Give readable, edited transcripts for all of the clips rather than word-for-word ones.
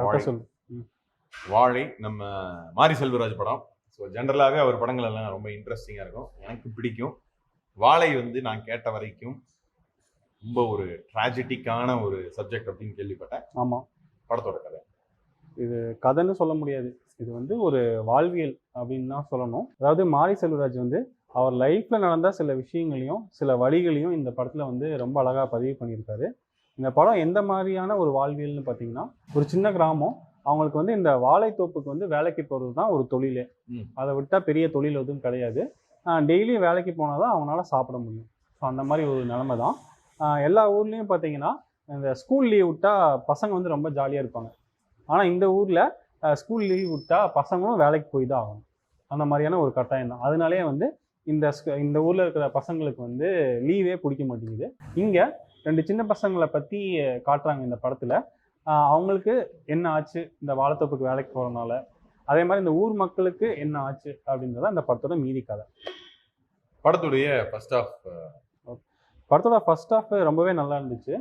கரெக்டாக சொல்லு. வாழை நம்ம மாரி செல்வராஜ் படம். ஸோ ஜென்ரலாகவே அவர் படங்கள் எல்லாம் ரொம்ப இன்ட்ரெஸ்டிங்காக இருக்கும், எனக்கு பிடிக்கும். வாழை வந்து நான் கேட்ட வரைக்கும் ரொம்ப ஒரு ட்ராஜடிக்கான ஒரு சப்ஜெக்ட் அப்படின்னு கேள்விப்பட்டேன். ஆமாம், படத்தோட கதை இது கதைன்னு சொல்ல முடியாது, இது வந்து ஒரு வாழ்வியல் அப்படின்னு தான் சொல்லணும். அதாவது மாரி செல்வராஜ் வந்து அவர் லைஃப்பில் நடந்த சில விஷயங்களையும் சில வழிகளையும் இந்த படத்தில் வந்து ரொம்ப அழகாக பதிவு பண்ணியிருக்காரு. இந்த படம் எந்த மாதிரியான ஒரு வாழ்வியல்னு பார்த்தீங்கன்னா, ஒரு சின்ன கிராமம், அவங்களுக்கு வந்து இந்த வாழைத்தோப்புக்கு வந்து வேலைக்கு போகிறது தான் ஒரு தொழிலே. அதை விட்டால் பெரிய தொழில் எதுவும் கிடையாது. டெய்லியும் வேலைக்கு போனால் தான் அவங்களால சாப்பிட முடியும். ஸோ அந்த மாதிரி ஒரு நிலைமை தான். எல்லா ஊர்லேயும் பார்த்தீங்கன்னா, இந்த ஸ்கூல் லீவ் விட்டால் பசங்க வந்து ரொம்ப ஜாலியாக இருப்பாங்க. ஆனால் இந்த ஊரில் ஸ்கூல் லீவ் விட்டால் பசங்களும் வேலைக்கு போய் தான் ஆகணும். அந்த மாதிரியான ஒரு கட்டாயம் தான். அதனாலேயே வந்து இந்த ஊரில் இருக்கிற பசங்களுக்கு வந்து லீவே பிடிக்க மாட்டேங்குது. இங்கே 2 சின்ன பசங்களை பற்றி காட்டுறாங்க இந்த படத்தில். அவங்களுக்கு என்ன ஆச்சு இந்த வாழைத்தோப்புக்கு வேலைக்கு போகிறதுனால, அதே மாதிரி இந்த ஊர் மக்களுக்கு என்ன ஆச்சு அப்படின்றத இந்த படத்தோட மீதி கதை. படத்துடைய ஃபர்ஸ்ட் ஹாஃப் படத்தோட ஃபர்ஸ்ட் ஹாஃப் ரொம்பவே நல்லா இருந்துச்சு.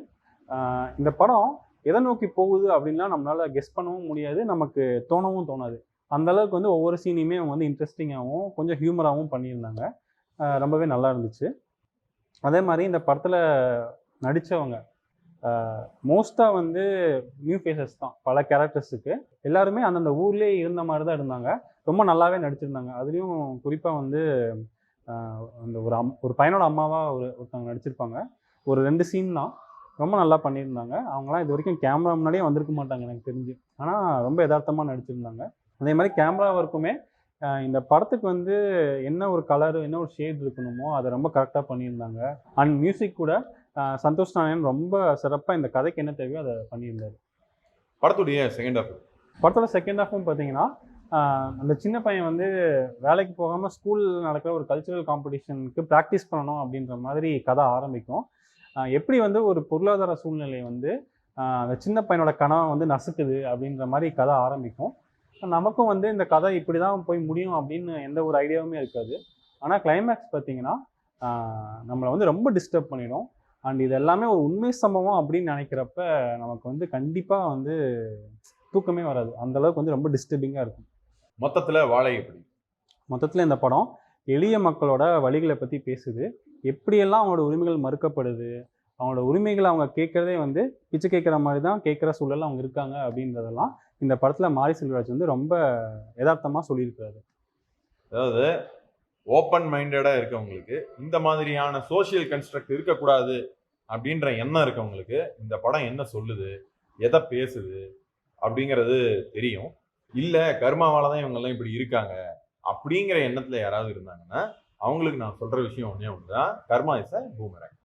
இந்த படம் எதை நோக்கி போகுது அப்படின்லாம் நம்மளால் கெஸ் பண்ணவும் முடியாது, நமக்கு தோணவும் தோணாது. அந்த அளவுக்கு வந்து ஒவ்வொரு சீனையுமே அவங்க வந்து இன்ட்ரெஸ்டிங்காகவும் கொஞ்சம் ஹியூமராகவும் பண்ணியிருந்தாங்க. ரொம்பவே நல்லா இருந்துச்சு. அதே மாதிரி இந்த படத்தில் நடித்தவங்க மோஸ்ட்டாக வந்து நியூ ஃபேஸஸ் தான் பல கேரக்டர்ஸுக்கு. எல்லாருமே அந்தந்த ஊர்லேயே இருந்த மாதிரி தான் இருந்தாங்க. ரொம்ப நல்லாவே நடிச்சிருந்தாங்க. அதுலேயும் குறிப்பாக வந்து அந்த ஒரு பையனோட அம்மாவாக ஒருத்தவங்க நடிச்சிருப்பாங்க. ஒரு 2 சீன் தான் ரொம்ப நல்லா பண்ணியிருந்தாங்க. அவங்களாம் இது வரைக்கும் கேமரா முன்னாடியே வந்திருக்க மாட்டாங்க எனக்கு தெரிஞ்சு. ஆனால் ரொம்ப யதார்த்தமாக நடிச்சிருந்தாங்க. அதே மாதிரி கேமரா ஒர்க்குமே இந்த படத்துக்கு வந்து என்ன ஒரு கலரு என்ன ஒரு ஷேட் இருக்கணுமோ அதை ரொம்ப கரெக்டாக பண்ணியிருந்தாங்க. அண்ட் மியூசிக் கூட சந்தோஷ் நாராயணன் ரொம்ப சிறப்பாக இந்த கதைக்கு என்ன தேவையோ அதை பண்ணியிருந்தார். படத்துடைய செகண்ட் ஹாஃப் படத்தோட செகண்ட் ஹாஃபும் பார்த்தீங்கன்னா, அந்த சின்ன பையன் வந்து வேலைக்கு போகாமல் ஸ்கூல் நடக்கிற ஒரு கல்ச்சுரல் காம்படிஷனுக்கு ப்ராக்டிஸ் பண்ணணும் அப்படின்ற மாதிரி கதை ஆரம்பிக்கும். எப்படி வந்து ஒரு பொருளாதார சூழ்நிலை வந்து அந்த சின்ன பையனோட கனவை வந்து நசுக்குது அப்படின்ற மாதிரி கதை ஆரம்பிக்கும். நமக்கும் வந்து இந்த கதை இப்படி தான் போய் முடியும் அப்படின்னு எந்த ஒரு ஐடியாவுமே இருக்காது. ஆனால் கிளைமேக்ஸ் பார்த்தீங்கன்னா நம்மளை வந்து ரொம்ப டிஸ்டர்ப் பண்ணிடும். அண்ட் இது எல்லாமே ஒரு உண்மை சம்பவம் அப்படின்னு நினைக்கிறப்ப நமக்கு வந்து கண்டிப்பாக வந்து தூக்கமே வராது. அந்தளவுக்கு வந்து ரொம்ப டிஸ்டர்பிங்காக இருக்கும். மொத்தத்தில் வாழை எப்படி? மொத்தத்தில் இந்த படம் எளிய மக்களோட வழிகளை பற்றி பேசுது. எப்படியெல்லாம் அவங்களோட உரிமைகள் மறுக்கப்படுது, அவங்களோட உரிமைகளை அவங்க கேட்குறதே வந்து பிச்சை கேட்குற மாதிரி தான் கேட்குற சூழலில் அவங்க இருக்காங்க அப்படின்றதெல்லாம் இந்த படத்தில் மாரி செல்வராஜ் வந்து ரொம்ப யதார்த்தமாக சொல்லியிருக்கிறாரு. அதாவது ஓப்பன் மைண்டடாக இருக்கவங்களுக்கு, இந்த மாதிரியான சோஷியல் கன்ஸ்ட்ரக்ட் இருக்கக்கூடாது அப்படின்ற எண்ணம் இருக்கவங்களுக்கு இந்த படம் என்ன சொல்லுது, எதை பேசுது அப்படிங்கிறது தெரியும். இல்லை கர்மாவால தான் இவங்கெல்லாம் இப்படி இருக்காங்க அப்படிங்கிற எண்ணத்தில் யாராவது இருந்தாங்கன்னா அவங்களுக்கு நான் சொல்கிற விஷயம் ஒன்றே ஒன்று தான், கர்மா இஸ் அ பூமரங்.